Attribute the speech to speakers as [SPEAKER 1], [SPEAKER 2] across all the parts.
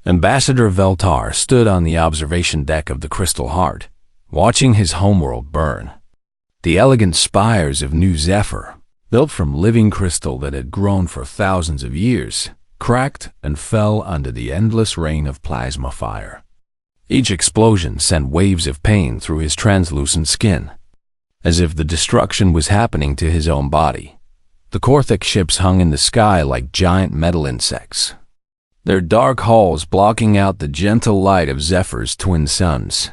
[SPEAKER 1] Ambassador Veltar stood on the observation deck of the Crystal Heart, watching his homeworld burn. The elegant spires of New Zephyr, built from living crystal that had grown for thousands of years, cracked and fell under the endless rain of plasma fire. Each explosion sent waves of pain through his translucent skin, as if the destruction was happening to his own body. The Korthik ships hung in the sky like giant metal insects, their dark hulls blocking out the gentle light of Zephyr's twin suns.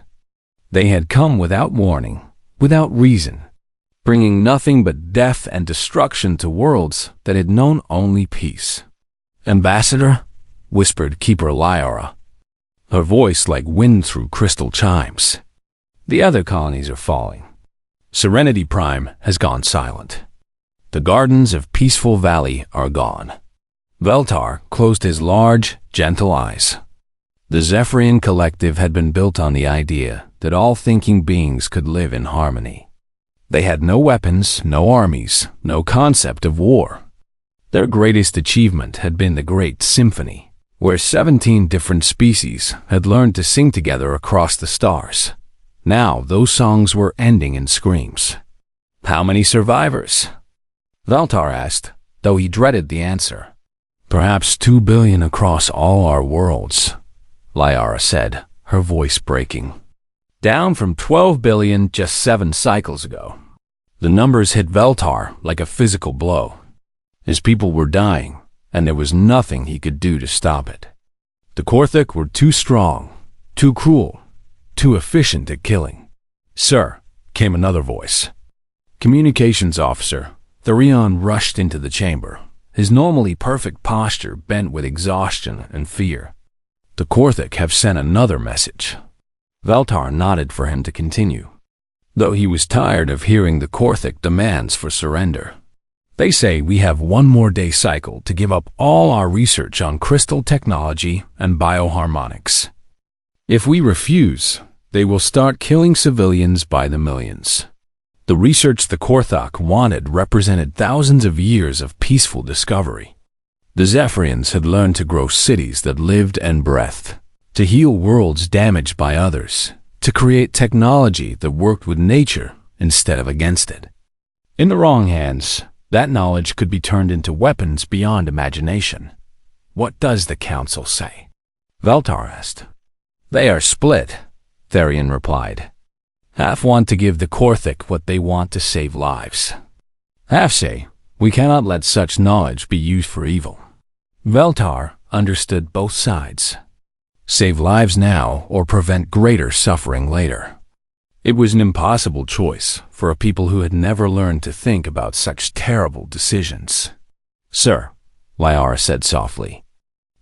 [SPEAKER 1] They had come without warning, without reason, bringing nothing but death and destruction to worlds that had known only peace. "Ambassador," whispered Keeper Lyra, her voice like wind through crystal chimes. "The other colonies are falling. Serenity Prime has gone silent. The gardens of Peaceful Valley are gone." Veltar closed his large, gentle eyes. The Zephyrian Collective had been built on the idea that all thinking beings could live in harmony. They had no weapons, no armies, no concept of war. Their greatest achievement had been the Great Symphony, where 17 different species had learned to sing together across the stars. Now those songs were ending in screams. "How many survivors?" Veltar asked, though he dreaded the answer. "Perhaps 2 billion across all our worlds," Lyra said, her voice breaking. Down from 12 billion just 7 cycles ago. The numbers hit Veltar like a physical blow. His people were dying, and there was nothing he could do to stop it. The Korthik were too strong, too cruel, too efficient at killing. "Sir," came another voice. Communications Officer Therion rushed into the chamber, his normally perfect posture bent with exhaustion and fear. "The Korthik have sent another message." Veltar nodded for him to continue, though he was tired of hearing the Korthik demands for surrender. "They say we have 1 more day cycle to give up all our research on crystal technology and bioharmonics. If we refuse, they will start killing civilians by the millions." The research the Korthik wanted represented thousands of years of peaceful discovery. The Zephyrians had learned to grow cities that lived and breathed, to heal worlds damaged by others, to create technology that worked with nature instead of against it. In the wrong hands, that knowledge could be turned into weapons beyond imagination. "What does the Council say?" Veltar asked. "They are split," Therion replied. "Half want to give the Korthik what they want to save lives. Half say, we cannot let such knowledge be used for evil." Veltar understood both sides. Save lives now or prevent greater suffering later. It was an impossible choice for a people who had never learned to think about such terrible decisions. "Sir," Lyra said softly,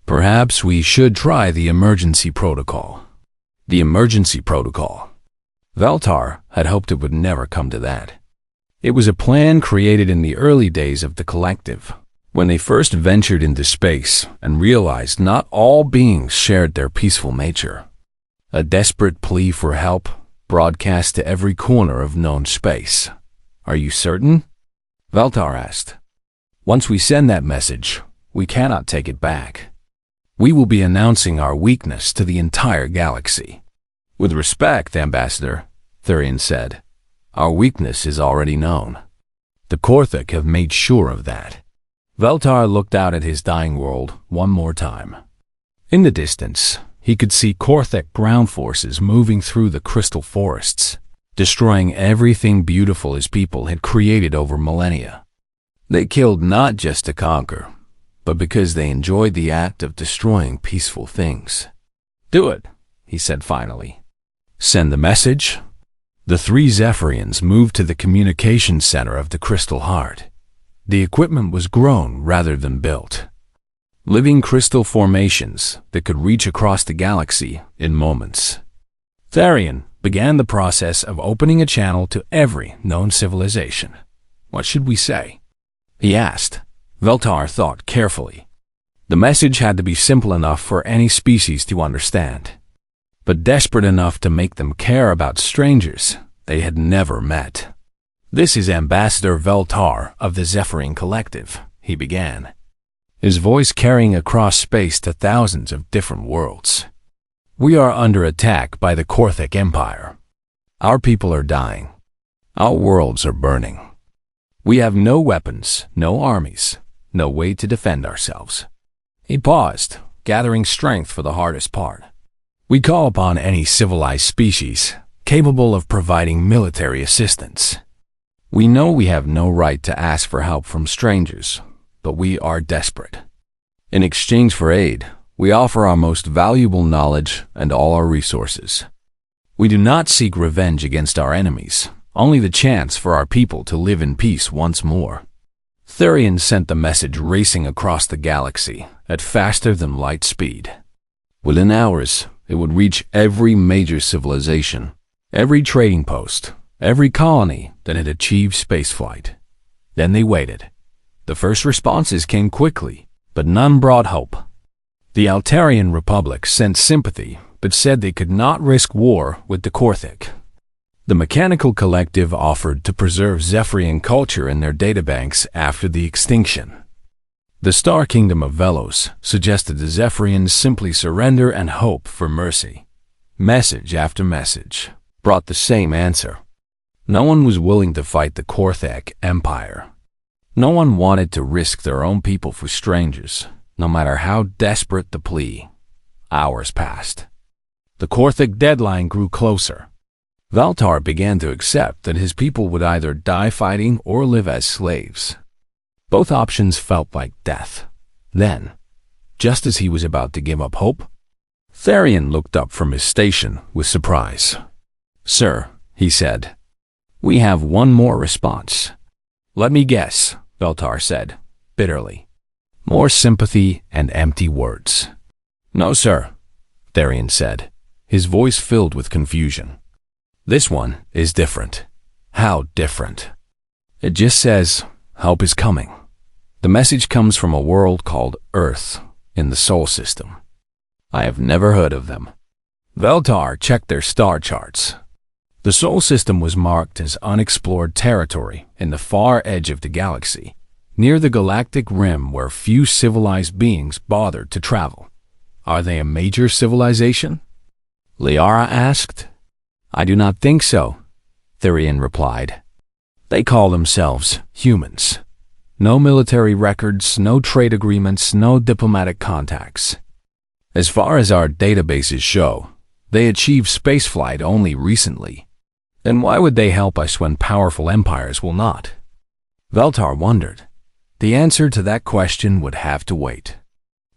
[SPEAKER 1] "perhaps we should try the emergency protocol." The emergency protocol. Veltar had hoped it would never come to that. It was a plan created in the early days of the Collective, when they first ventured into space and realized not all beings shared their peaceful nature. A desperate plea for help broadcast to every corner of known space. "Are you certain?" Veltar asked. "Once we send that message, we cannot take it back. We will be announcing our weakness to the entire galaxy." "With respect, Ambassador," Therion said, "our weakness is already known. The Korthik have made sure of that." Veltar looked out at his dying world one more time. In the distance, he could see Korthik ground forces moving through the crystal forests, destroying everything beautiful his people had created over millennia. They killed not just to conquer, but because they enjoyed the act of destroying peaceful things. "Do it," he said finally. "Send the message." The 3 Zephyrians moved to the communications center of the Crystal Heart. The equipment was grown rather than built. Living crystal formations that could reach across the galaxy in moments. Therion began the process of opening a channel to every known civilization. "What should we say?" he asked. Veltar thought carefully. The message had to be simple enough for any species to understand, but desperate enough to make them care about strangers they had never met. "This is Ambassador Veltar of the Zephyrian Collective," he began. his voice carrying across space to thousands of different worlds. "We are under attack by the Korthik Empire. Our people are dying. Our worlds are burning. We have no weapons, no armies, no way to defend ourselves." He paused, gathering strength for the hardest part. "We call upon any civilized species capable of providing military assistance. We know we have no right to ask for help from strangers, but we are desperate. In exchange for aid, we offer our most valuable knowledge and all our resources. We do not seek revenge against our enemies, only the chance for our people to live in peace once more." Therian sent the message racing across the galaxy at faster than light speed. Within hours, it would reach every major civilization, every trading post, every colony that had achieved spaceflight. Then they waited. The first responses came quickly, but none brought hope. The Altarian Republic sent sympathy, but said they could not risk war with the Korthik. The Mechanical Collective offered to preserve Zephyrian culture in their databanks after the extinction. The Star Kingdom of Velos suggested the Zephyrians simply surrender and hope for mercy. Message after message brought the same answer. No one was willing to fight the Korthik Empire. No one wanted to risk their own people for strangers, no matter how desperate the plea. Hours passed. The Korthik deadline grew closer. Valtar began to accept that his people would either die fighting or live as slaves. Both options felt like death. Then, just as he was about to give up hope, Therian looked up from his station with surprise. "Sir," he said, "we have one more response." "Let me guess," Valtar said, bitterly. More sympathy and empty words. "No, sir," Therian said, his voice filled with confusion. "This one is different." "How different?" "It just says, help is coming. The message comes from a world called Earth in the Sol System. I have never heard of them." Valtar checked their star charts. The Sol System was marked as unexplored territory in the far edge of the galaxy, near the galactic rim where few civilized beings bothered to travel. "Are they a major civilization?" Liara asked. "I do not think so," Therian replied. "They call themselves humans. No military records, no trade agreements, no diplomatic contacts. As far as our databases show, they achieved spaceflight only recently. Then why would they help us when powerful empires will not?" Valtar wondered. The answer to that question would have to wait.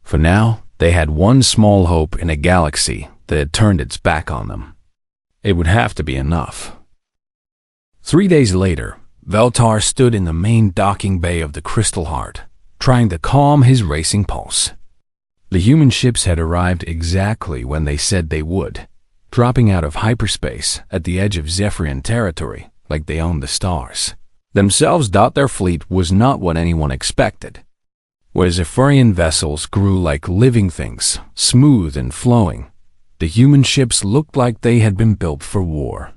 [SPEAKER 1] For now, they had one small hope in a galaxy that had turned its back on them. It would have to be enough. 3 days later, Valtar stood in the main docking bay of the Crystal Heart, trying to calm his racing pulse. The human ships had arrived exactly when they said they would, dropping out of hyperspace at the edge of Zephyrian territory like they owned the stars. Themselves, their fleet was not what anyone expected. Where Zephyrian vessels grew like living things, smooth and flowing, the human ships looked like they had been built for war.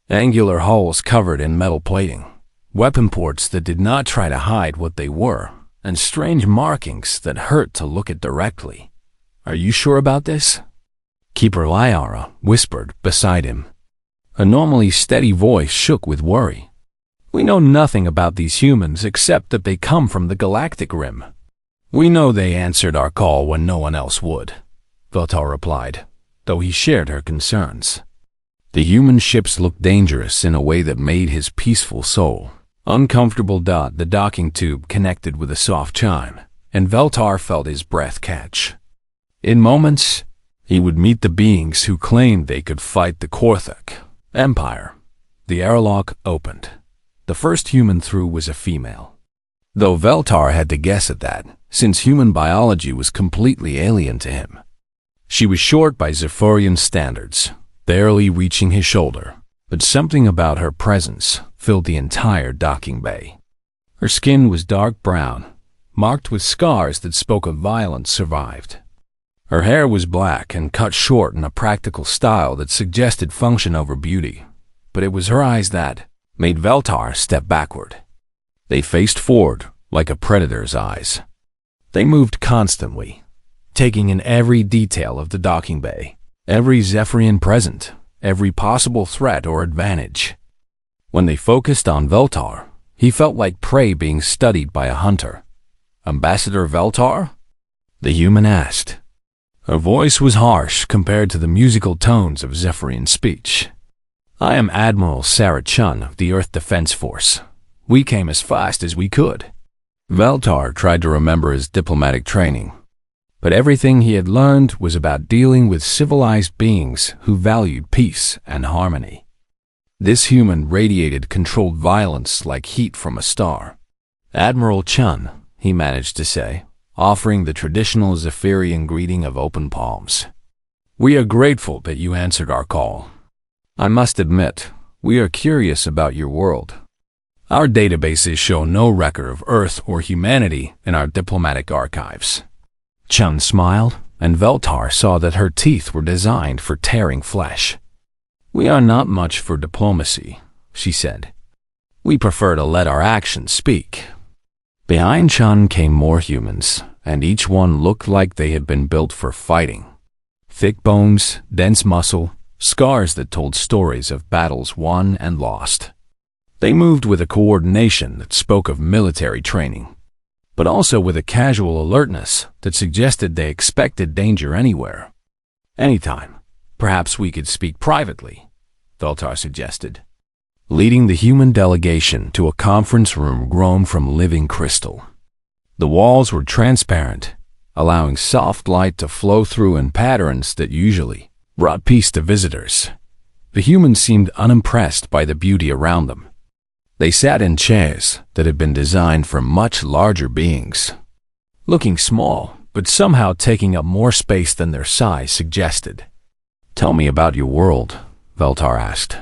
[SPEAKER 1] Angular hulls covered in metal plating, weapon ports that did not try to hide what they were, and strange markings that hurt to look at directly. "Are you sure about this?" Keeper Liara whispered beside him. A normally steady voice shook with worry. "We know nothing about these humans except that they come from the galactic rim." "We know they answered our call when no one else would," Valtar replied, though he shared her concerns. The human ships looked dangerous in a way that made his peaceful soul uncomfortable. The docking tube connected with a soft chime, and Valtar felt his breath catch. In moments, he would meet the beings who claimed they could fight the Korthik Empire. The airlock opened. The first human through was a female. Though Valtar had to guess at that, since human biology was completely alien to him. She was short by Zephyrian standards, barely reaching his shoulder, but something about her presence filled the entire docking bay. Her skin was dark brown, marked with scars that spoke of violence survived. Her hair was black and cut short in a practical style that suggested function over beauty, but it was her eyes that made Valtar step backward. They faced forward like a predator's eyes. They moved constantly, taking in every detail of the docking bay, every Zephyrian present, every possible threat or advantage. When they focused on Veltar, he felt like prey being studied by a hunter. "Ambassador Veltar?" the human asked. Her voice was harsh compared to the musical tones of Zephyrian speech. "I am Admiral Sarah Chun of the Earth Defense Force. We came as fast as we could." Veltar tried to remember his diplomatic training, but everything he had learned was about dealing with civilized beings who valued peace and harmony. This human radiated controlled violence like heat from a star. "Admiral Chun," he managed to say, offering the traditional Zephyrian greeting of open palms. "We are grateful that you answered our call. I must admit, we are curious about your world. Our databases show no record of Earth or humanity in our diplomatic archives." Chun smiled, and Veltar saw that her teeth were designed for tearing flesh. "We are not much for diplomacy," she said. "We prefer to let our actions speak." Behind Chun came more humans, and each one looked like they had been built for fighting. Thick bones, dense muscle, scars that told stories of battles won and lost. They moved with a coordination that spoke of military training, but also with a casual alertness that suggested they expected danger anywhere. "Anytime. Perhaps we could speak privately," Veltar suggested, leading the human delegation to a conference room grown from living crystal. The walls were transparent, allowing soft light to flow through in patterns that usually brought peace to visitors. The humans seemed unimpressed by the beauty around them. They sat in chairs that had been designed for much larger beings, looking small, but somehow taking up more space than their size suggested. "Tell me about your world," Veltar asked,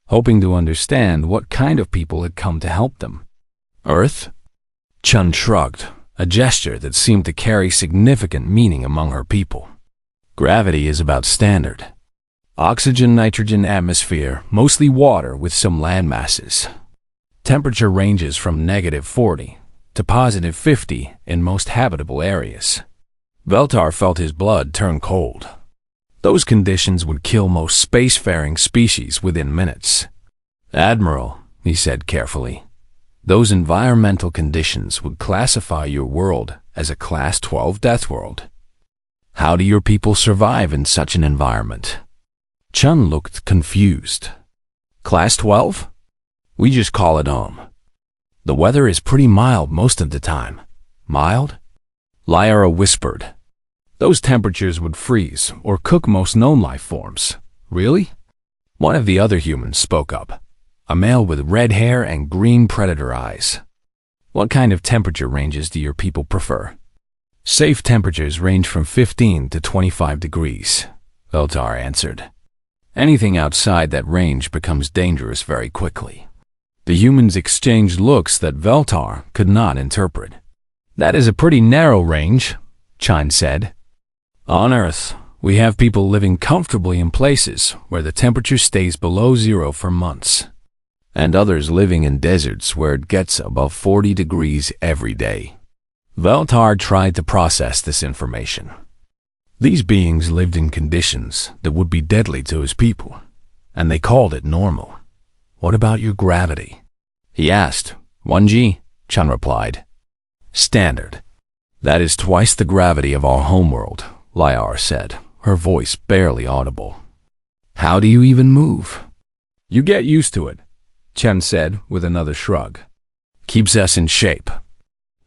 [SPEAKER 1] hoping to understand what kind of people had come to help them. "Earth?" Chun shrugged, a gesture that seemed to carry significant meaning among her people. "Gravity is about standard. Oxygen, nitrogen, atmosphere, mostly water with some land masses. Temperature ranges from -40 to +50 in most habitable areas." Veltar felt his blood turn cold. Those conditions would kill most spacefaring species within minutes. "Admiral," he said carefully, "those environmental conditions would classify your world as a Class 12 death world. How do your people survive in such an environment?" Chun looked confused. "Class 12? We just call it home. The weather is pretty mild most of the time." "Mild?" Lyra whispered. "Those temperatures would freeze or cook most known life forms." "Really?" One of the other humans spoke up, a male with red hair and green predator eyes. "What kind of temperature ranges do your people prefer?" "Safe temperatures range from 15 to 25 degrees, Veltar answered. "Anything outside that range becomes dangerous very quickly." The humans exchanged looks that Veltar could not interpret. "That is a pretty narrow range," Chun said. "On Earth, we have people living comfortably in places where the temperature stays below zero for months, and others living in deserts where it gets above 40 degrees every day." Veltar tried to process this information. These beings lived in conditions that would be deadly to his people, and they called it normal. "What about your gravity?" he asked. 1G, Chun replied. "Standard. That is twice the gravity of our homeworld," Lyra said, her voice barely audible. "How do you even move?" "You get used to it," Chun said with another shrug. "Keeps us in shape."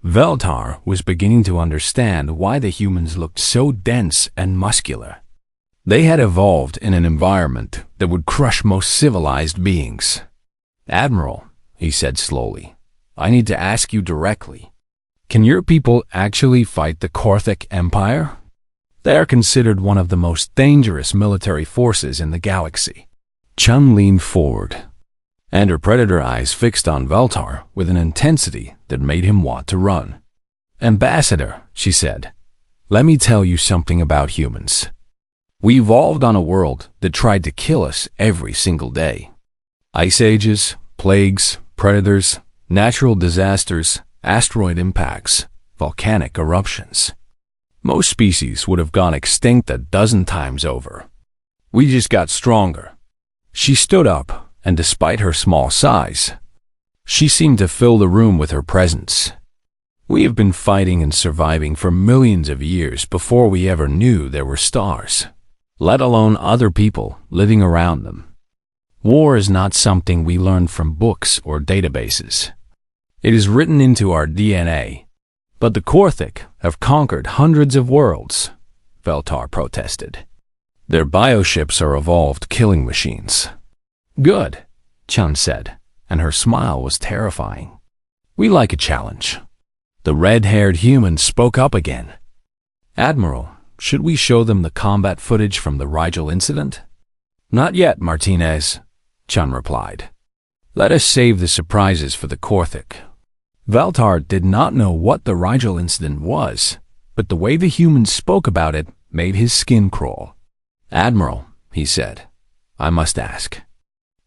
[SPEAKER 1] Veltar was beginning to understand why the humans looked so dense and muscular. They had evolved in an environment that would crush most civilized beings. "Admiral," he said slowly, "I need to ask you directly. Can your people actually fight the Korthic Empire? They are considered one of the most dangerous military forces in the galaxy." Chun leaned forward, and her predator eyes fixed on Veltar with an intensity that made him want to run. "Ambassador," she said, "let me tell you something about humans. We evolved on a world that tried to kill us every single day. Ice ages, plagues, predators, natural disasters, asteroid impacts, volcanic eruptions. Most species would have gone extinct a dozen times over. We just got stronger. She stood up, and despite her small size, she seemed to fill the room with her presence. We have been fighting and surviving for millions of years before we ever knew there were stars, let alone other people living around them. War is not something we learn from books or databases. It is written into our DNA. But the Korthik have conquered hundreds of worlds, Veltar protested. Their bioships are evolved killing machines. Good, Chun said, and her smile was terrifying. We like a challenge. The red-haired human spoke up again. Admiral, should we show them the combat footage from the Rigel incident? Not yet, Martinez, Chun replied. Let us save the surprises for the Korthik. Veltar did not know what the Rigel incident was, but the way the humans spoke about it made his skin crawl. Admiral, he said, I must ask.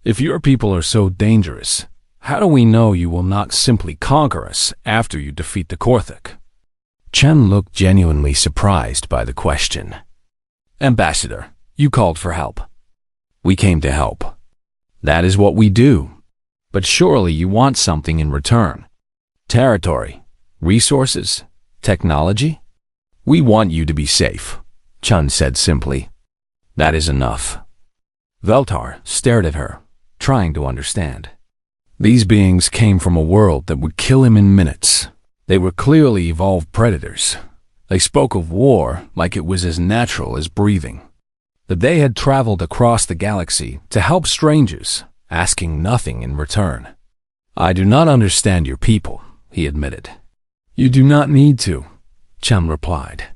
[SPEAKER 1] If your people are so dangerous, how do we know you will not simply conquer us after you defeat the Korthik? Chen looked genuinely surprised by the question. Ambassador, you called for help. We came to help. That is what we do. But surely you want something in return. Territory, resources, technology? We want you to be safe, Chun said simply. That is enough. Veltar stared at her, trying to understand. These beings came from a world that would kill him in minutes. They were clearly evolved predators. They spoke of war like it was as natural as breathing. That they had traveled across the galaxy to help strangers, asking nothing in return. I do not understand your people, he admitted. You do not need to, Chum replied.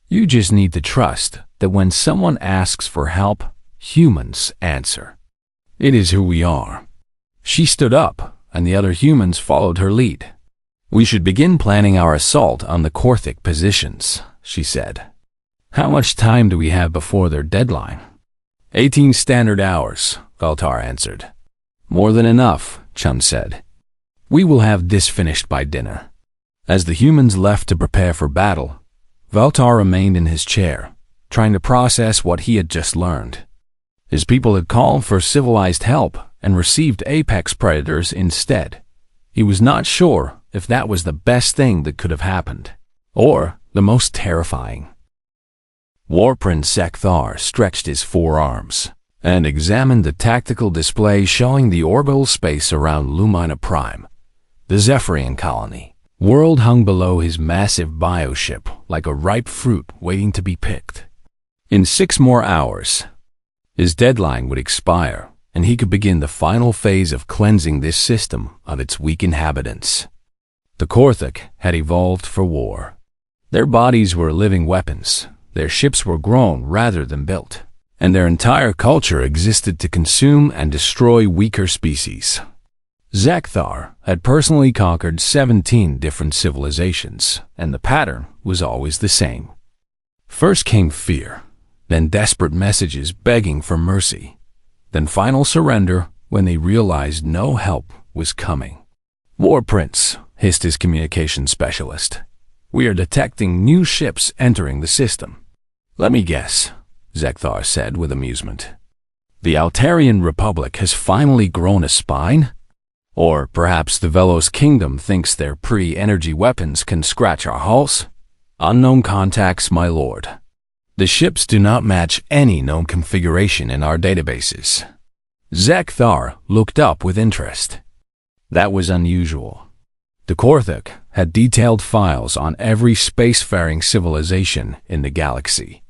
[SPEAKER 1] You just need to trust that when someone asks for help, humans answer. It is who we are. She stood up, and the other humans followed her lead. We should begin planning our assault on the Korthik positions, she said. How much time do we have before their deadline? 18 standard hours, Veltar answered. More than enough, Chun said. We will have this finished by dinner. As the humans left to prepare for battle, Veltar remained in his chair, trying to process what he had just learned. His people had called for civilized help and received apex predators instead. He was not sure if that was the best thing that could have happened, or the most terrifying. War Prince Sekthar stretched his forearms and examined the tactical display showing the orbital space around Lumina Prime, the Zephyrian colony. World hung below his massive bioship like a ripe fruit waiting to be picked. In 6 more hours, his deadline would expire, and he could begin the final phase of cleansing this system of its weak inhabitants. The Korthik had evolved for war. Their bodies were living weapons, their ships were grown rather than built, and their entire culture existed to consume and destroy weaker species. Sekthar had personally conquered 17 different civilizations, and the pattern was always the same. First came fear, then desperate messages begging for mercy, then final surrender when they realized no help was coming. War Prince, hissed his communication specialist. We are detecting new ships entering the system. Let me guess, Sekthar said with amusement. The Altarian Republic has finally grown a spine? Or perhaps the Velos Kingdom thinks their pre-energy weapons can scratch our hulls? Unknown contacts, my lord. The ships do not match any known configuration in our databases. Sekthar looked up with interest. That was unusual. The Korthik had detailed files on every spacefaring civilization in the galaxy.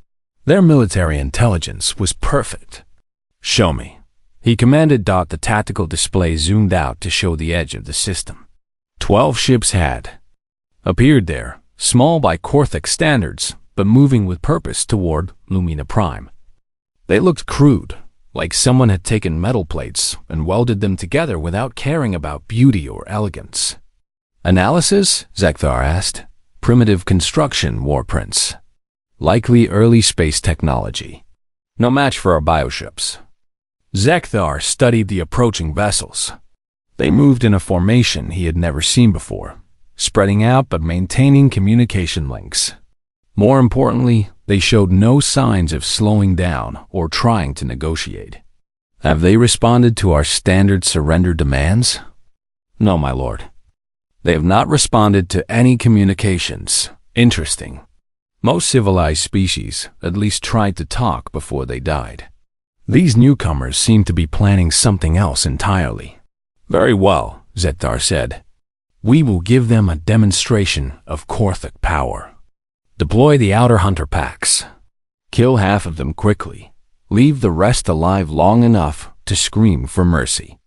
[SPEAKER 1] Their military intelligence was perfect. Show me. He commanded. The tactical display zoomed out to show the edge of the system. 12 ships had appeared there, small by Korthik standards, but moving with purpose toward Lumina Prime. They looked crude, like someone had taken metal plates and welded them together without caring about beauty or elegance. Analysis? Sekthar asked. Primitive construction, War Prince. Likely early space technology. No match for our bioships. Sekthar studied the approaching vessels. They moved in a formation he had never seen before, spreading out but maintaining communication links. More importantly, they showed no signs of slowing down or trying to negotiate. Have they responded to our standard surrender demands? No, my lord. They have not responded to any communications. Interesting. Most civilized species at least tried to talk before they died. These newcomers seem to be planning something else entirely. Very well, Zekthar said. We will give them a demonstration of Korthik power. Deploy the outer hunter packs. Kill half of them quickly. Leave the rest alive long enough to scream for mercy.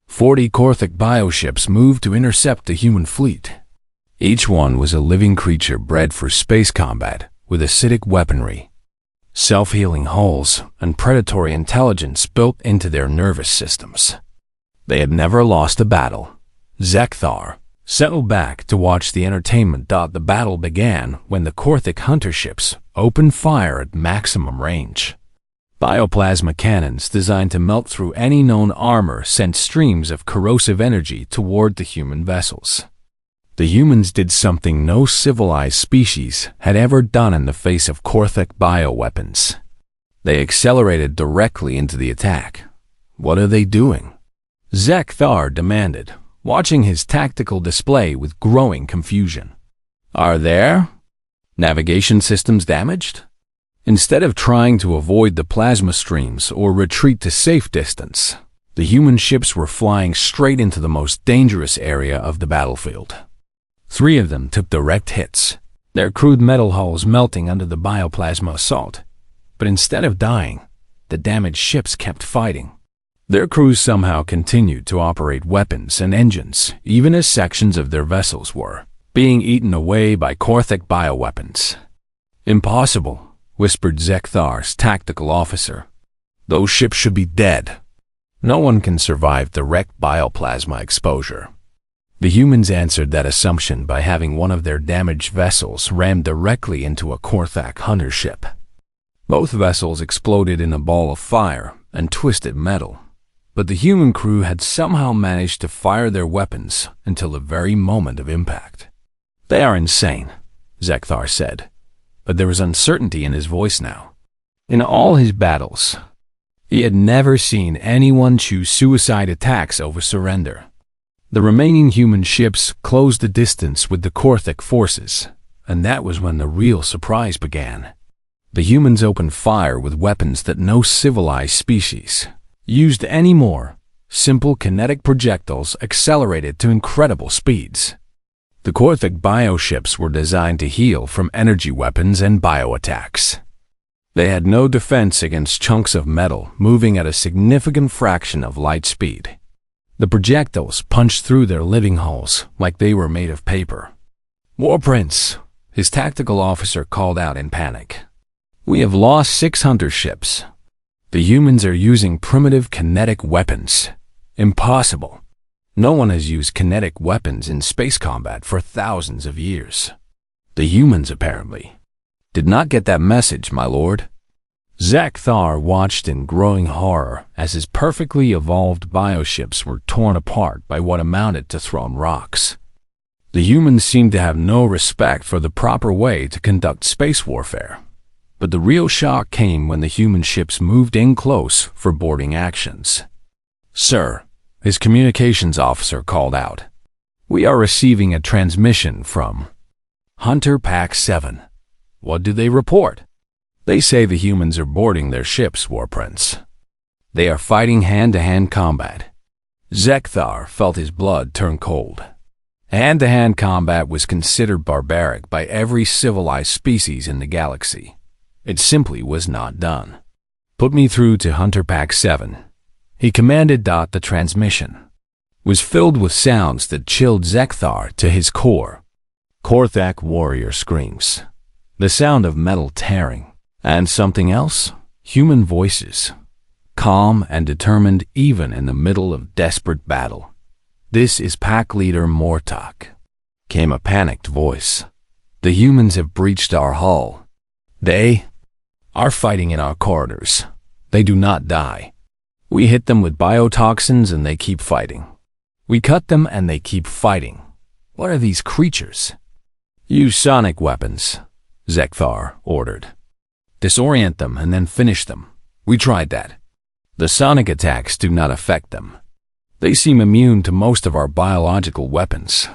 [SPEAKER 1] 40 Korthik bioships moved to intercept the human fleet. Each one was a living creature bred for space combat with acidic weaponry, self-healing hulls, and predatory intelligence built into their nervous systems. They had never lost a battle. Zekthar settled back to watch the entertainment. The battle began when the Korthik hunter ships opened fire at maximum range. Bioplasma cannons designed to melt through any known armor sent streams of corrosive energy toward the human vessels. The humans did something no civilized species had ever done in the face of Korthik bioweapons. They accelerated directly into the attack. What are they doing? Zekthar demanded, watching his tactical display with growing confusion. Are their navigation systems damaged? Instead of trying to avoid the plasma streams or retreat to safe distance, the human ships were flying straight into the most dangerous area of the battlefield. 3 of them took direct hits, their crude metal hulls melting under the bioplasma assault. But instead of dying, the damaged ships kept fighting. Their crews somehow continued to operate weapons and engines, even as sections of their vessels were being eaten away by Korthik bioweapons. Impossible, whispered Zekthar's tactical officer. Those ships should be dead. No one can survive direct bioplasma exposure. The humans answered that assumption by having one of their damaged vessels rammed directly into a Korthak hunter ship. Both vessels exploded in a ball of fire and twisted metal, but the human crew had somehow managed to fire their weapons until the very moment of impact. They are insane, Zekthar said, but there was uncertainty in his voice now. In all his battles, he had never seen anyone choose suicide attacks over surrender. The remaining human ships closed the distance with the Korthik forces, and that was when the real surprise began. The humans opened fire with weapons that no civilized species used anymore. Simple kinetic projectiles accelerated to incredible speeds. The Korthik bioships were designed to heal from energy weapons and bioattacks. They had no defense against chunks of metal moving at a significant fraction of light speed. The projectiles punched through their living hulls like they were made of paper. War Prince, his tactical officer called out in panic. We have lost 6 hunter ships. The humans are using primitive kinetic weapons. Impossible. No one has used kinetic weapons in space combat for thousands of years. The humans, apparently, did not get that message, my lord. Zekthar watched in growing horror as his perfectly evolved bioships were torn apart by what amounted to thrown rocks. The humans seemed to have no respect for the proper way to conduct space warfare. But the real shock came when the human ships moved in close for boarding actions. Sir, his communications officer called out. We are receiving a transmission from Hunter Pack 7. What do they report? They say the humans are boarding their ships, War Prince. They are fighting hand-to-hand combat. Zekthar felt his blood turn cold. Hand-to-hand combat was considered barbaric by every civilized species in the galaxy. It simply was not done. Put me through to Hunter Pack 7. He commanded. The transmission was filled with sounds that chilled Zekthar to his core. Korthak warrior screams, the sound of metal tearing, and something else, human voices, calm and determined even in the middle of desperate battle. This is Pack Leader Mortok, came a panicked voice. The humans have breached our hull. They are fighting in our corridors. They do not die. We hit them with biotoxins and they keep fighting. We cut them and they keep fighting. What are these creatures? Use sonic weapons, Zekthar ordered. Disorient them and then finish them. We tried that. The sonic attacks do not affect them. They seem immune to most of our biological weapons.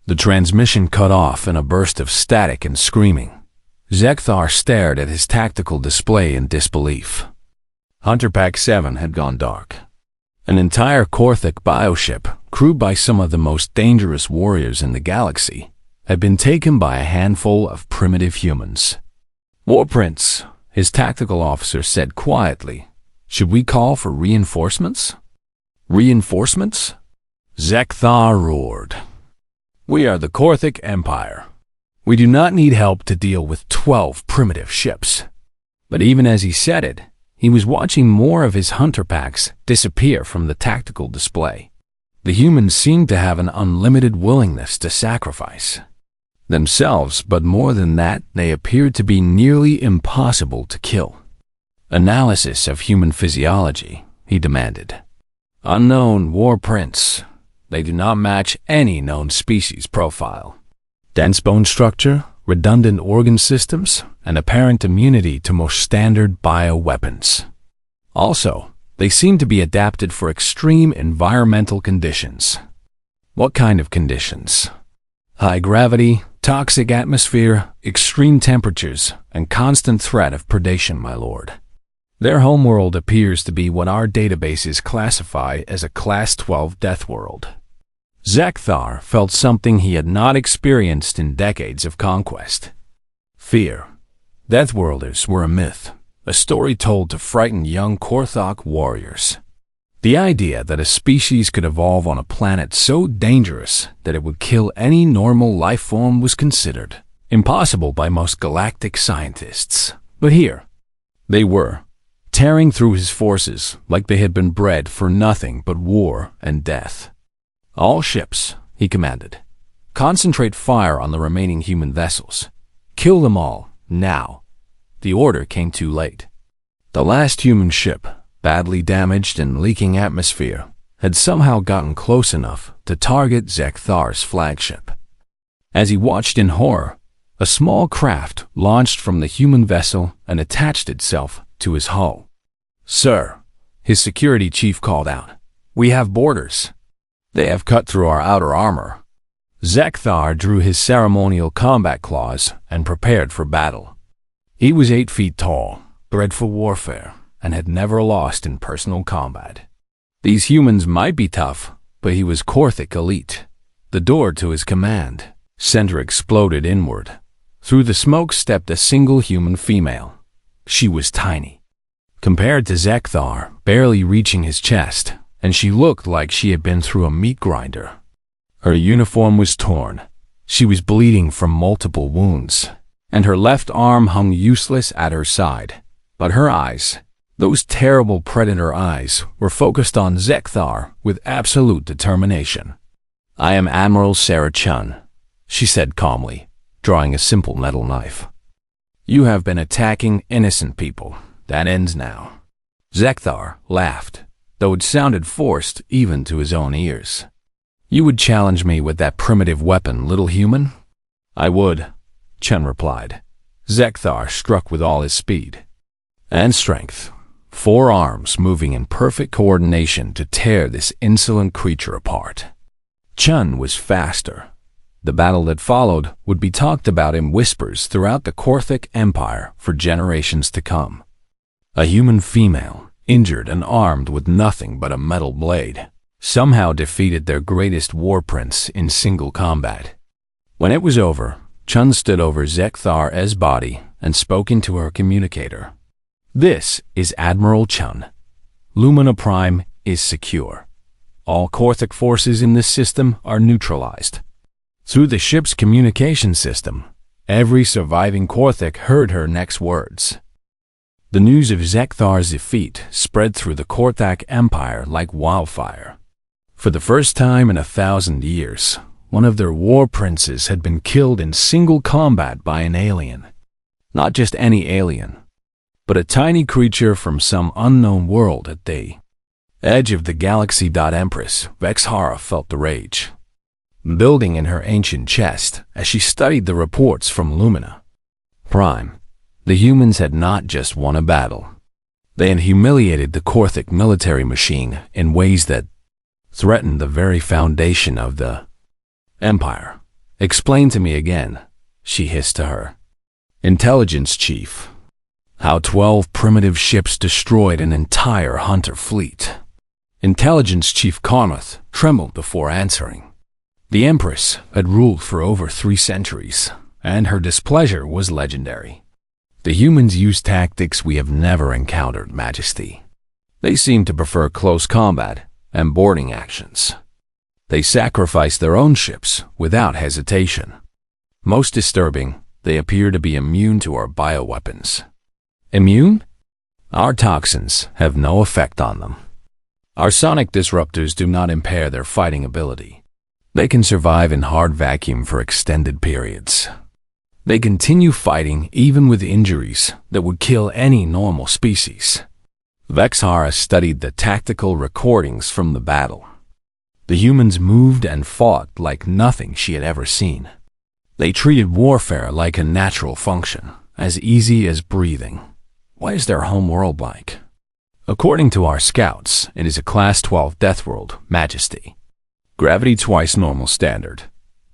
[SPEAKER 1] The transmission cut off in a burst of static and screaming. Zekthar stared at his tactical display in disbelief. Hunter Pack 7 had gone dark. An entire Korthic bioship, crewed by some of the most dangerous warriors in the galaxy, had been taken by a handful of primitive humans. War Prince, his tactical officer said quietly, should we call for reinforcements? Reinforcements? Zekthar roared. We are the Korthic Empire. We do not need help to deal with 12 primitive ships. But even as he said it, he was watching more of his hunter packs disappear from the tactical display. The humans seemed to have an unlimited willingness to sacrifice themselves, but more than that, they appeared to be nearly impossible to kill. Analysis of human physiology, he demanded. Unknown, War Prince. They do not match any known species profile. Dense bone structure, redundant organ systems, and apparent immunity to most standard bioweapons. Also, they seem to be adapted for extreme environmental conditions. What kind of conditions? High gravity, toxic atmosphere, extreme temperatures, and constant threat of predation, my lord. Their homeworld appears to be what our databases classify as a Class 12 death world. Zekthar felt something he had not experienced in decades of conquest. Fear. Deathworlders were a myth, a story told to frighten young Korthok warriors. The idea that a species could evolve on a planet so dangerous that it would kill any normal life form was considered impossible by most galactic scientists. But here, they were, tearing through his forces like they had been bred for nothing but war and death. All ships, he commanded, concentrate fire on the remaining human vessels. Kill them all, now. The order came too late. The last human ship, badly damaged and leaking atmosphere, had somehow gotten close enough to target Zekthar's flagship. As he watched in horror, a small craft launched from the human vessel and attached itself to his hull. Sir, his security chief called out, we have boarders. They have cut through our outer armor. Zekthar drew his ceremonial combat claws and prepared for battle. He was 8 feet tall, bred for warfare, and had never lost in personal combat. These humans might be tough, but he was Korthic elite. The door to his command center exploded inward. Through the smoke stepped a single human female. She was tiny, compared to Zekthar, barely reaching his chest, and she looked like she had been through a meat grinder. Her uniform was torn. She was bleeding from multiple wounds, and her left arm hung useless at her side. But her eyes, those terrible predator eyes, were focused on Zekthar with absolute determination. I am Admiral Sarah Chun, she said calmly, drawing a simple metal knife. You have been attacking innocent people. That ends now. Zekthar laughed, though it sounded forced even to his own ears. You would challenge me with that primitive weapon, little human? I would, Chun replied. Zekthar struck with all his speed and strength, 4 arms moving in perfect coordination to tear this insolent creature apart. Chun was faster. The battle that followed would be talked about in whispers throughout the Korthic Empire for generations to come. A human female, injured and armed with nothing but a metal blade, somehow defeated their greatest war prince in single combat. When it was over, Chun stood over Zekthar's body and spoke into her communicator. This is Admiral Chun. Lumina Prime is secure. All Korthic forces in this system are neutralized. Through the ship's communication system, every surviving Korthic heard her next words. The news of Zekthar's defeat spread through the Korthic Empire like wildfire. For the first time in 1,000 years, one of their war princes had been killed in single combat by an alien. Not just any alien, but a tiny creature from some unknown world at the edge of the galaxy. Empress Vexhara felt the rage. building in her ancient chest as she studied the reports from Lumina Prime. The humans had not just won a battle. They had humiliated the Korthic military machine in ways that threatened the very foundation of the Empire. "Explain to me again," she hissed to her. "Intelligence Chief. How 12 primitive ships destroyed an entire hunter fleet." Intelligence Chief Karmath trembled before answering. The Empress had ruled for over 3 centuries, and her displeasure was legendary. "The humans use tactics we have never encountered, Majesty. They seem to prefer close combat and boarding actions. They sacrifice their own ships without hesitation. Most disturbing, they appear to be immune to our bioweapons." "Immune? Our toxins have no effect on them. Our sonic disruptors do not impair their fighting ability. They can survive in hard vacuum for extended periods. They continue fighting even with injuries that would kill any normal species." Vexhara studied the tactical recordings from the battle. The humans moved and fought like nothing she had ever seen. They treated warfare like a natural function, as easy as breathing. "What is their home world like?" "According to our scouts, it is a Class 12 death world, Majesty. Gravity twice normal standard.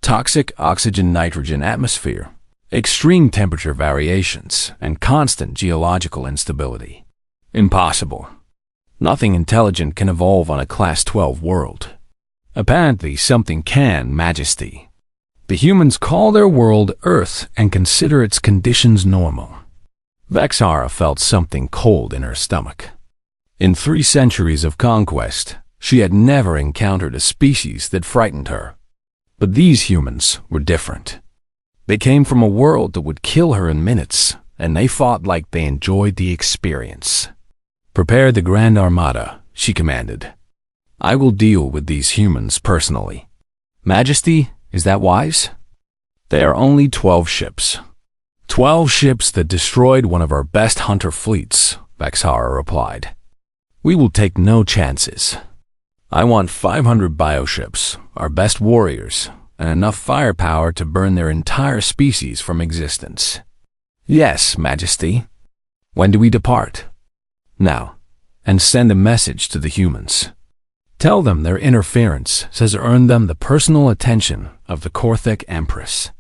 [SPEAKER 1] Toxic oxygen-nitrogen atmosphere. Extreme temperature variations, and constant geological instability. Impossible. Nothing intelligent can evolve on a Class 12 world." "Apparently something can, Majesty. The humans call their world Earth and consider its conditions normal." Vexhara felt something cold in her stomach. In 3 centuries of conquest, she had never encountered a species that frightened her. But these humans were different. They came from a world that would kill her in minutes, and they fought like they enjoyed the experience. "Prepare the Grand Armada," she commanded. "I will deal with these humans personally." "Majesty, is that wise?" "They are only 12 ships. 12 ships that destroyed one of our best hunter fleets," Vexhara replied. "We will take no chances. I want 500 bioships, our best warriors, and enough firepower to burn their entire species from existence." "Yes, Majesty." "When do we depart?" "Now, and send a message to the humans. Tell them their interference has earned them the personal attention of the Korthic Empress.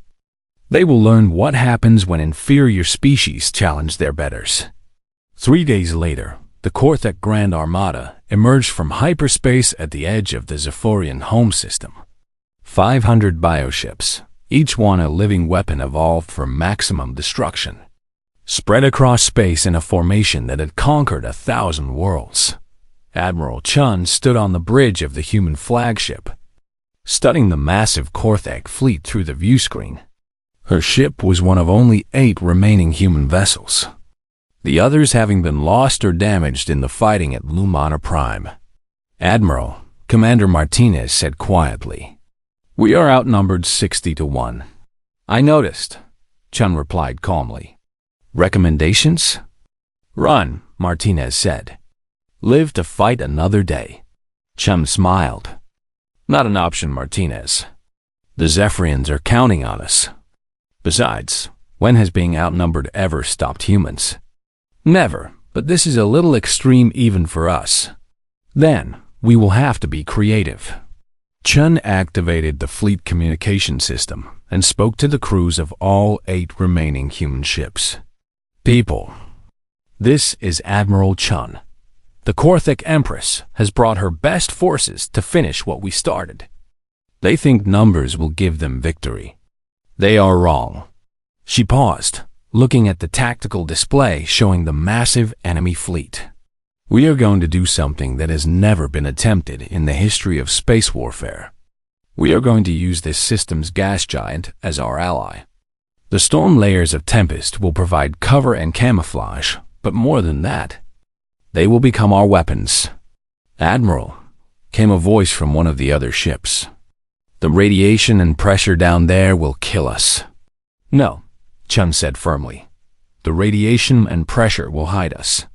[SPEAKER 1] They will learn what happens when inferior species challenge their betters." 3 days later, the Korthic Grand Armada emerged from hyperspace at the edge of the Zephyrian home system. 500 bioships, each one a living weapon evolved for maximum destruction, spread across space in a formation that had conquered 1,000 worlds. Admiral Chun stood on the bridge of the human flagship, studying the massive Korthic fleet through the viewscreen. Her ship was one of only 8 remaining human vessels, the others having been lost or damaged in the fighting at Lumina Prime. "Admiral," Commander Martinez said quietly, "we are outnumbered 60 to 1. "I noticed," Chun replied calmly. "Recommendations?" "Run," Martinez said. "Live to fight another day." Chun smiled. "Not an option, Martinez. The Zephyrians are counting on us. Besides, when has being outnumbered ever stopped humans?" "Never, but this is a little extreme even for us. Then, we will have to be creative." Chun activated the fleet communication system and spoke to the crews of all 8 remaining human ships. "People, this is Admiral Chun. The Korthic Empress has brought her best forces to finish what we started. They think numbers will give them victory. They are wrong." She paused, looking at the tactical display showing the massive enemy fleet. "We are going to do something that has never been attempted in the history of space warfare. We are going to use this system's gas giant as our ally. The storm layers of Tempest will provide cover and camouflage, but more than that, they will become our weapons." "Admiral," came a voice from one of the other ships, "the radiation and pressure down there will kill us." "No," Chun said firmly. "The radiation and pressure will hide us.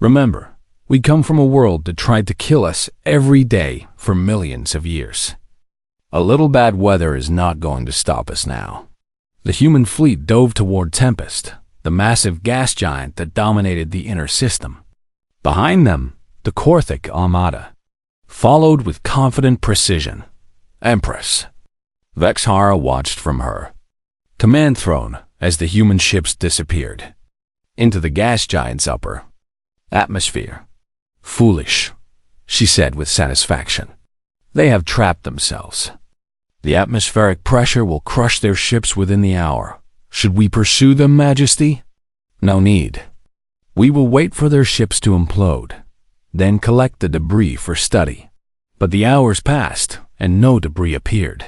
[SPEAKER 1] Remember, we come from a world that tried to kill us every day for millions of years. A little bad weather is not going to stop us now. The human fleet dove toward Tempest, the massive gas giant that dominated the inner system. Behind them, the Korthic Armada followed with confident precision. Empress. Vexhara watched from her command throne as the human ships disappeared into the gas giant's upper atmosphere. Foolish, she said with satisfaction. They have trapped themselves. The atmospheric pressure will crush their ships within the hour. Should we pursue them, Majesty? No need. We will wait for their ships to implode, then collect the debris for study. But the hours passed, and no debris appeared.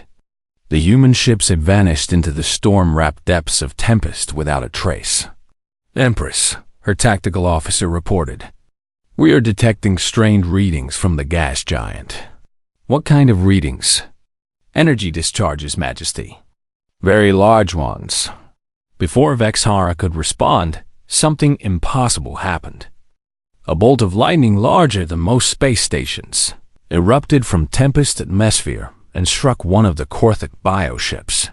[SPEAKER 1] The human ships had vanished into the storm-wrapped depths of Tempest without a trace. Empress, her tactical officer reported. We are detecting strained readings from the gas giant. What kind of readings? Energy discharges, Majesty. Very large ones. Before Vexhara could respond, something impossible happened. A bolt of lightning larger than most space stations erupted from Tempest's atmosphere and struck one of the Korthic bioships.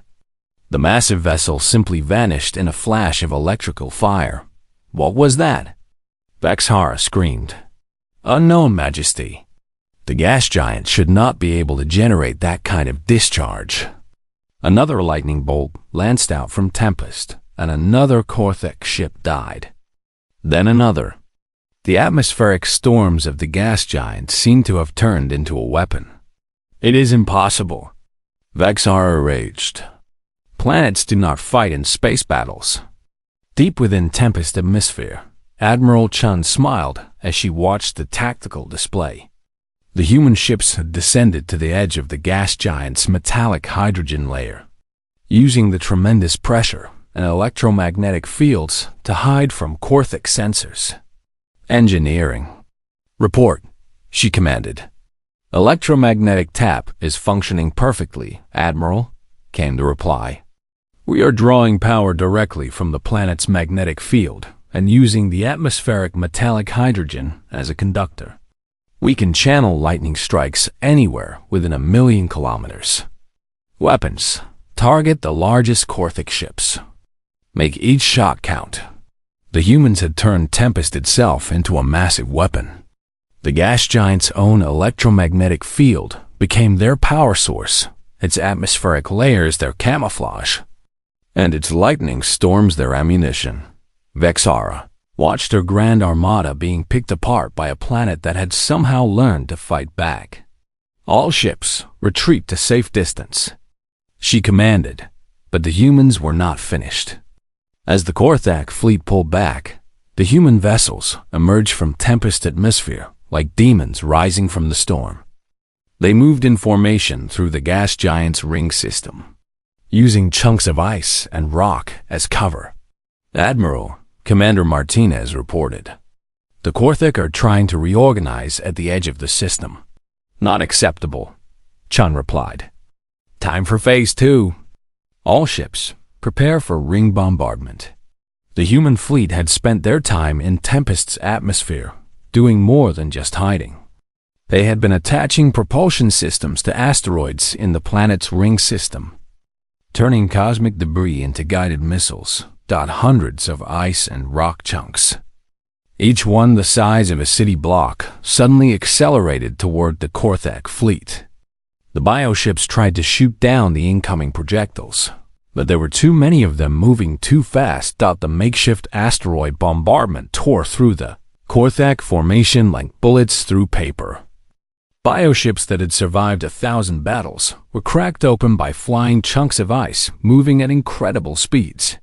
[SPEAKER 1] The massive vessel simply vanished in a flash of electrical fire. What was that? Vexhara screamed. Unknown, Majesty. The gas giant should not be able to generate that kind of discharge. Another lightning bolt lanced out from Tempest, and another Korthic ship died. Then another. The atmospheric storms of the gas giant seemed to have turned into a weapon. It is impossible. Vexhara raged. Planets do not fight in space battles. Deep within Tempest's atmosphere, Admiral Chun smiled as she watched the tactical display. The human ships had descended to the edge of the gas giant's metallic hydrogen layer, using the tremendous pressure and electromagnetic fields to hide from Korthic sensors. Engineering. Report, she commanded. Electromagnetic tap is functioning perfectly, Admiral, came the reply. We are drawing power directly from the planet's magnetic field and using the atmospheric metallic hydrogen as a conductor. We can channel lightning strikes anywhere within 1,000,000 kilometers. Weapons. Target the largest Korthic ships. Make each shot count. The humans had turned Tempest itself into a massive weapon. The gas giant's own electromagnetic field became their power source, its atmospheric layers their camouflage, and its lightning storms their ammunition. Vexhara watched her grand armada being picked apart by a planet that had somehow learned to fight back. All ships, retreat to safe distance, she commanded, but the humans were not finished. As the Korthic fleet pulled back, the human vessels emerged from Tempest's atmosphere like demons rising from the storm. They moved in formation through the gas giant's ring system, using chunks of ice and rock as cover. Admiral, Commander Martinez reported. The Korthic are trying to reorganize at the edge of the system. Not acceptable, Chun replied. Time for Phase 2. All ships, prepare for ring bombardment. The human fleet had spent their time in Tempest's atmosphere, doing more than just hiding. They had been attaching propulsion systems to asteroids in the planet's ring system, turning cosmic debris into guided missiles, hundreds of ice and rock chunks. Each one the size of a city block suddenly accelerated toward the Korthic fleet. The bioships tried to shoot down the incoming projectiles, but there were too many of them moving too fast. The makeshift asteroid bombardment tore through the Korthic formation like bullets through paper. Bioships that had survived 1,000 battles were cracked open by flying chunks of ice moving at incredible speeds.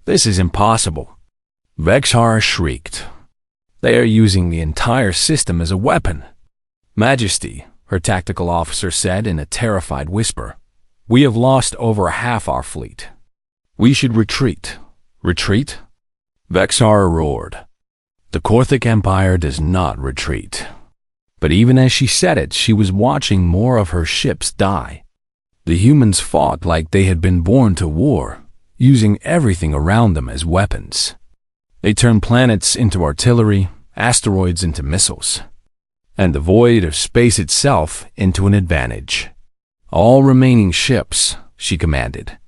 [SPEAKER 1] This is impossible, Vexhara shrieked. They are using the entire system as a weapon. Majesty, her tactical officer said in a terrified whisper, we have lost over half our fleet. We should retreat. Retreat? Vexhara roared. The Korthic Empire does not retreat. But even as she said it, she was watching more of her ships die. The humans fought like they had been born to war, using everything around them as weapons. They turned planets into artillery, asteroids into missiles, and the void of space itself into an advantage. All remaining ships, she commanded,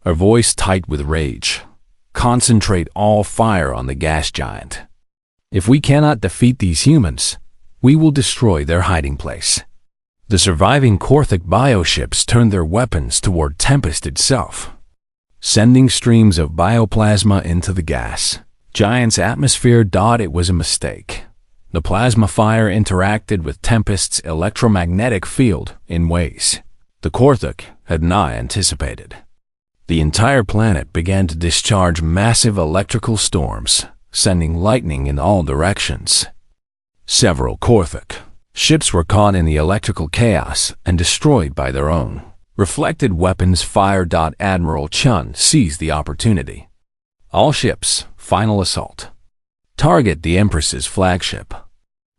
[SPEAKER 1] her voice tight with rage. Concentrate all fire on the gas giant. If we cannot defeat these humans, we will destroy their hiding place. The surviving Korthic bioships turned their weapons toward Tempest itself, sending streams of bioplasma into the gas giant's atmosphere. It was a mistake. The plasma fire interacted with Tempest's electromagnetic field in ways the Korthic had not anticipated. The entire planet began to discharge massive electrical storms, sending lightning in all directions. Several Korthic ships were caught in the electrical chaos and destroyed by their own reflected weapons fire. Admiral Chun seized the opportunity. All ships, final assault. Target the Empress's flagship.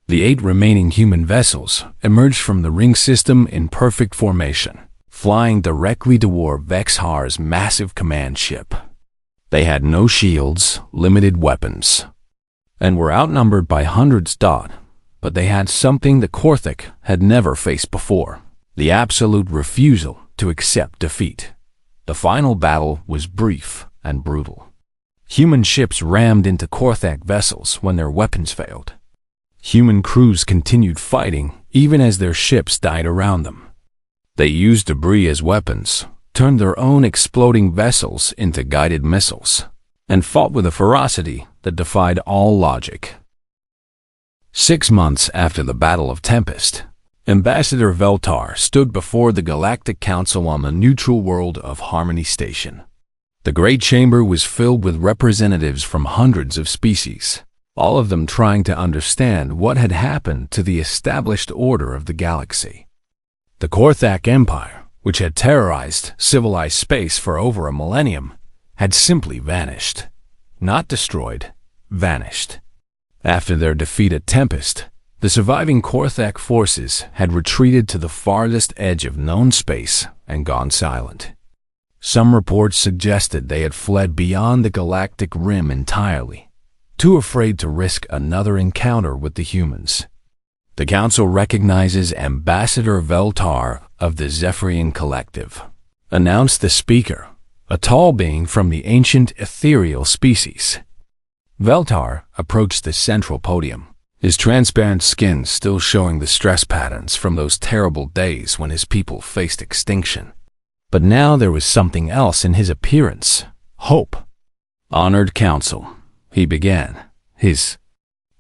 [SPEAKER 1] The 8 remaining human vessels emerged from the ring system in perfect formation, flying directly toward Vexhar's massive command ship. They had no shields, limited weapons, and were outnumbered by hundreds. But they had something the Korthic had never faced before: the absolute refusal to accept defeat. The final battle was brief and brutal. Human ships rammed into Korthic vessels when their weapons failed. Human crews continued fighting even as their ships died around them. They used debris as weapons, turned their own exploding vessels into guided missiles, and fought with a ferocity that defied all logic. 6 months after the Battle of Tempest, Ambassador Veltar stood before the Galactic Council on the neutral world of Harmony Station. The Great Chamber was filled with representatives from hundreds of species, all of them trying to understand what had happened to the established order of the galaxy. The Korthic Empire, which had terrorized civilized space for over a millennium, had simply vanished. Not destroyed, vanished. After their defeat at Tempest, the surviving Korthic forces had retreated to the farthest edge of known space and gone silent. Some reports suggested they had fled beyond the galactic rim entirely, too afraid to risk another encounter with the humans. The Council recognizes Ambassador Veltar of the Zephyrian Collective, announced the speaker, a tall being from the ancient ethereal species. Veltar approached the central podium, his transparent skin still showing the stress patterns from those terrible days when his people faced extinction. But now there was something else in his appearance: hope. Honored Council, he began, his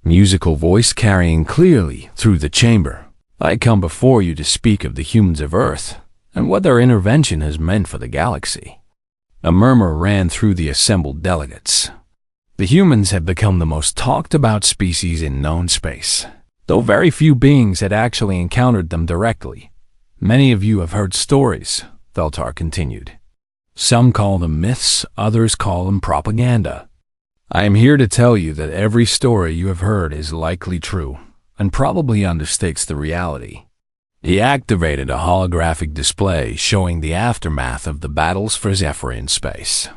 [SPEAKER 1] musical voice carrying clearly through the chamber. I come before you to speak of the humans of Earth and what their intervention has meant for the galaxy. A murmur ran through the assembled delegates. The humans had become the most talked about species in known space, though very few beings had actually encountered them directly. Many of you have heard stories, Veltar continued. Some call them myths, others call them propaganda. I am here to tell you that every story you have heard is likely true, and probably understates the reality. He activated a holographic display showing the aftermath of the battles for Zephyrian space.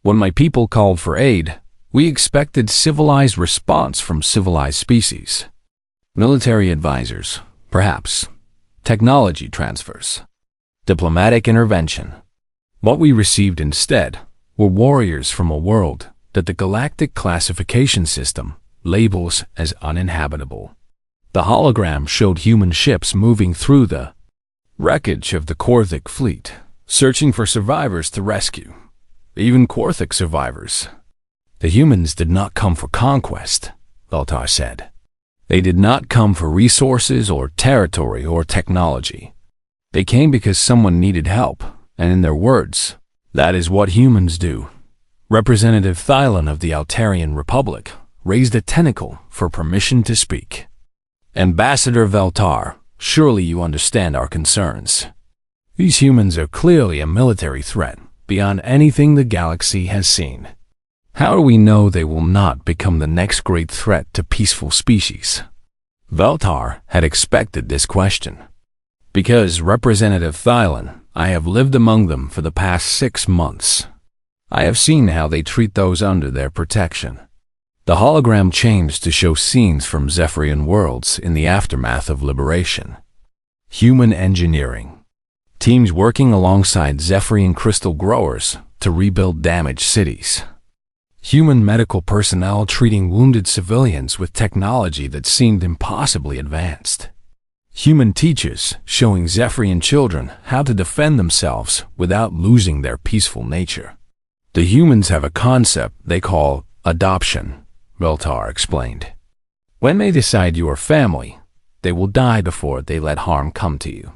[SPEAKER 1] When my people called for aid, we expected civilized response from civilized species. Military advisors, perhaps. Technology transfers. Diplomatic intervention. What we received instead were warriors from a world that the galactic classification system labels as uninhabitable. The hologram showed human ships moving through the wreckage of the Korthic fleet, searching for survivors to rescue, even Korthic survivors. The humans did not come for conquest, Veltar said. They did not come for resources or territory or technology. They came because someone needed help, and in their words, that is what humans do. Representative Thylon of the Altarian Republic raised a tentacle for permission to speak. Ambassador Veltar, surely you understand our concerns. These humans are clearly a military threat beyond anything the galaxy has seen. How do we know they will not become the next great threat to peaceful species? Veltar had expected this question. Because, Representative Thylon, I have lived among them for the past 6 months. I have seen how they treat those under their protection. The hologram changed to show scenes from Zephyrian worlds in the aftermath of liberation. Human engineering. Teams working alongside Zephyrian crystal growers to rebuild damaged cities. Human medical personnel treating wounded civilians with technology that seemed impossibly advanced. Human teachers showing Zephyrian children how to defend themselves without losing their peaceful nature. The humans have a concept they call adoption, Veltar explained. When they decide you are family, they will die before they let harm come to you.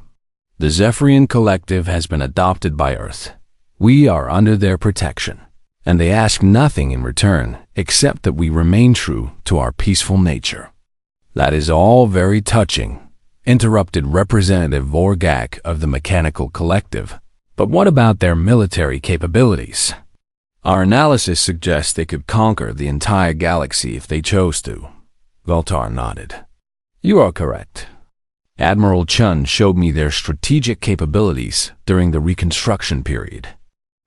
[SPEAKER 1] The Zephyrian collective has been adopted by Earth. We are under their protection, and they ask nothing in return except that we remain true to our peaceful nature. That is all very touching, interrupted Representative Vorgak of the Mechanical Collective. But what about their military capabilities? Our analysis suggests they could conquer the entire galaxy if they chose to. Veltar nodded. You are correct. Admiral Chun showed me their strategic capabilities during the Reconstruction period.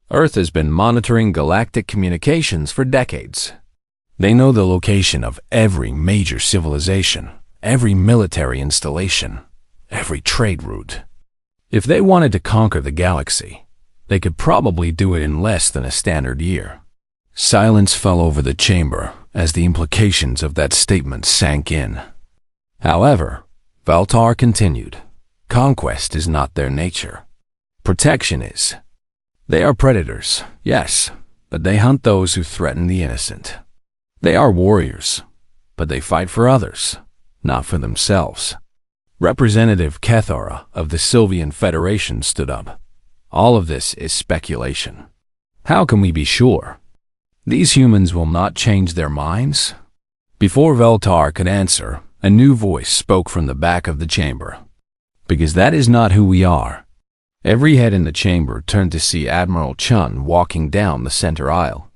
[SPEAKER 1] Earth has been monitoring galactic communications for decades. They know the location of every major civilization, every military installation, every trade route. If they wanted to conquer the galaxy, they could probably do it in less than a standard year. Silence fell over the chamber as the implications of that statement sank in. However, Veltar continued, conquest is not their nature. Protection is. They are predators, yes, but they hunt those who threaten the innocent. They are warriors, but they fight for others, not for themselves. Representative Kethara of the Sylvian Federation stood up. All of this is speculation. How can we be sure? These humans will not change their minds? Before Veltar could answer, a new voice spoke from the back of the chamber. Because that is not who we are. Every head in the chamber turned to see Admiral Chun walking down the center aisle.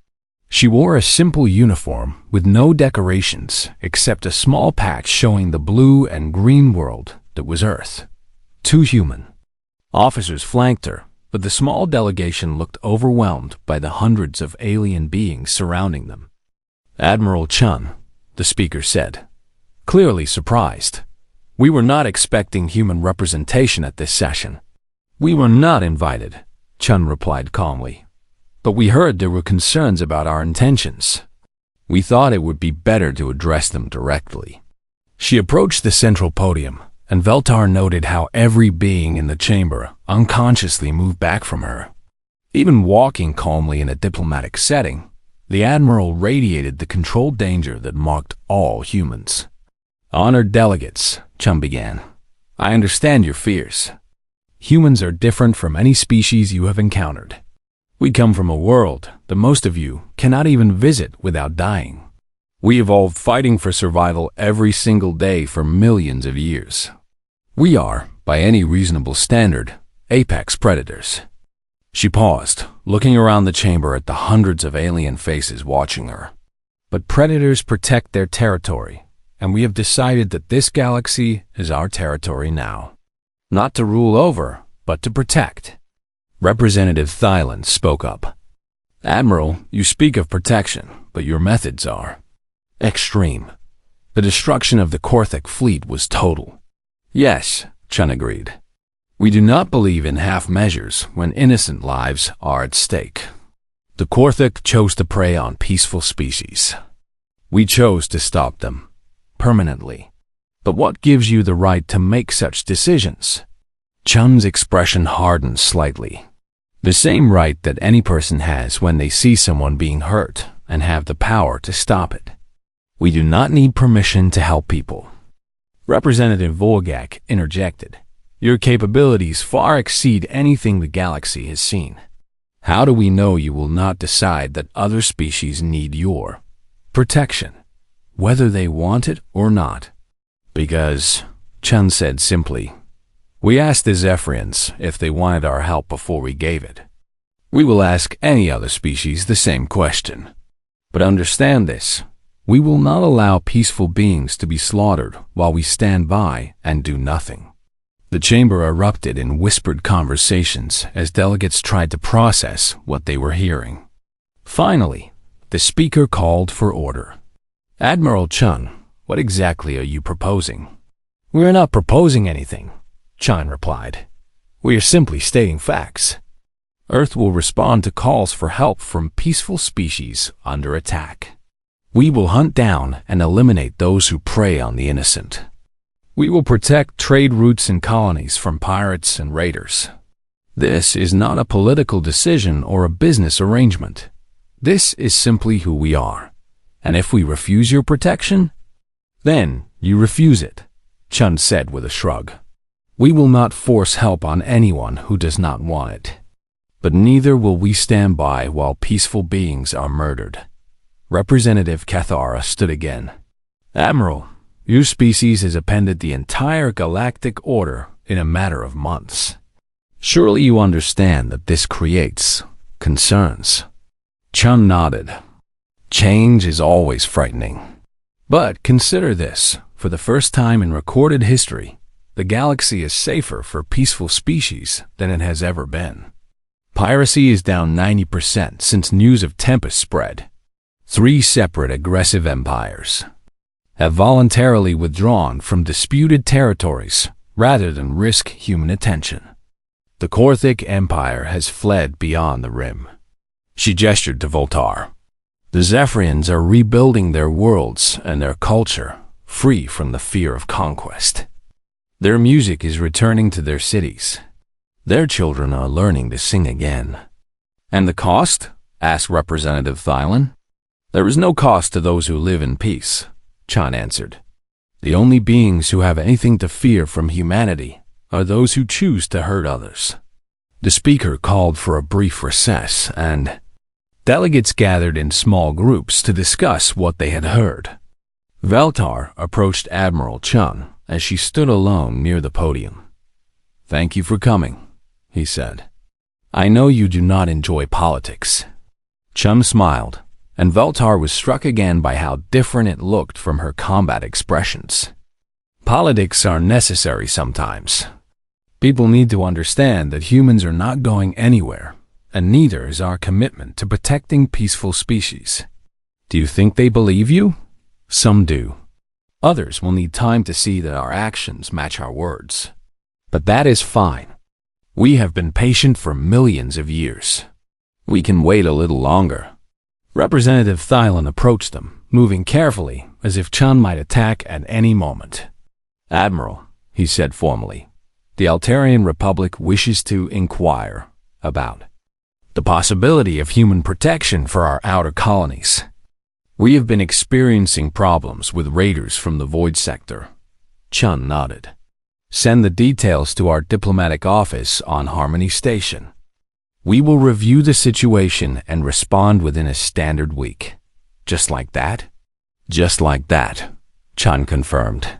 [SPEAKER 1] She wore a simple uniform with no decorations except a small patch showing the blue and green world that was Earth. Too human. Officers flanked her, but the small delegation looked overwhelmed by the hundreds of alien beings surrounding them. Admiral Chun, the speaker said, clearly surprised. We were not expecting human representation at this session. We were not invited, Chun replied calmly. But we heard there were concerns about our intentions. We thought it would be better to address them directly. She approached the central podium, and Veltar noted how every being in the chamber unconsciously moved back from her. Even walking calmly in a diplomatic setting, the Admiral radiated the controlled danger that marked all humans. Honored delegates, Chun began, I understand your fears. Humans are different from any species you have encountered. We come from a world that most of you cannot even visit without dying. We evolved fighting for survival every single day for millions of years. We are, by any reasonable standard, apex predators. She paused, looking around the chamber at the hundreds of alien faces watching her. But predators protect their territory, and we have decided that this galaxy is our territory now. Not to rule over, but to protect. Representative Thyland spoke up. Admiral, you speak of protection, but your methods are extreme. The destruction of the Korthik fleet was total. Yes, Chun agreed. We do not believe in half measures when innocent lives are at stake. The Korthik chose to prey on peaceful species. We chose to stop them, permanently. But what gives you the right to make such decisions? Chun's expression hardened slightly. The same right that any person has when they see someone being hurt and have the power to stop it. We do not need permission to help people. Representative Vorgak interjected. Your capabilities far exceed anything the galaxy has seen. How do we know you will not decide that other species need your protection, whether they want it or not? Because, Chun said simply, we asked the Zephyrians if they wanted our help before we gave it. We will ask any other species the same question. But understand this, we will not allow peaceful beings to be slaughtered while we stand by and do nothing. The chamber erupted in whispered conversations as delegates tried to process what they were hearing. Finally, the speaker called for order. Admiral Chun, what exactly are you proposing? We are not proposing anything, Chun replied. We are simply stating facts. Earth will respond to calls for help from peaceful species under attack. We will hunt down and eliminate those who prey on the innocent. We will protect trade routes and colonies from pirates and raiders. This is not a political decision or a business arrangement. This is simply who we are. And if we refuse your protection, then you refuse it, Chun said with a shrug. We will not force help on anyone who does not want it. But neither will we stand by while peaceful beings are murdered. Representative Cathara stood again. Admiral, your species has upended the entire galactic order in a matter of months. Surely you understand that this creates concerns. Chun nodded. Change is always frightening. But consider this, for the first time in recorded history, the galaxy is safer for peaceful species than it has ever been. Piracy is down 90% since news of Tempest spread. 3 separate aggressive empires have voluntarily withdrawn from disputed territories rather than risk human attention. The Korthic Empire has fled beyond the rim. She gestured to Voltar. The Zephyrians are rebuilding their worlds and their culture, free from the fear of conquest. Their music is returning to their cities. Their children are learning to sing again. And the cost? Asked Representative Thylon. There is no cost to those who live in peace, Chun answered. The only beings who have anything to fear from humanity are those who choose to hurt others. The speaker called for a brief recess, and delegates gathered in small groups to discuss what they had heard. Veltar approached Admiral Chun as she stood alone near the podium. Thank you for coming, he said. I know you do not enjoy politics. Chun smiled, and Veltar was struck again by how different it looked from her combat expressions. Politics are necessary sometimes. People need to understand that humans are not going anywhere, and neither is our commitment to protecting peaceful species. Do you think they believe you? Some do. Others will need time to see that our actions match our words. But that is fine. We have been patient for millions of years. We can wait a little longer. Representative Thylon approached them, moving carefully, as if Chun might attack at any moment. Admiral, he said formally, the Altarian Republic wishes to inquire about the possibility of human protection for our outer colonies. We have been experiencing problems with raiders from the Void Sector. Chun nodded. Send the details to our diplomatic office on Harmony Station. We will review the situation and respond within a standard week. Just like that? Just like that, Chun confirmed.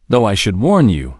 [SPEAKER 1] Though I should warn you,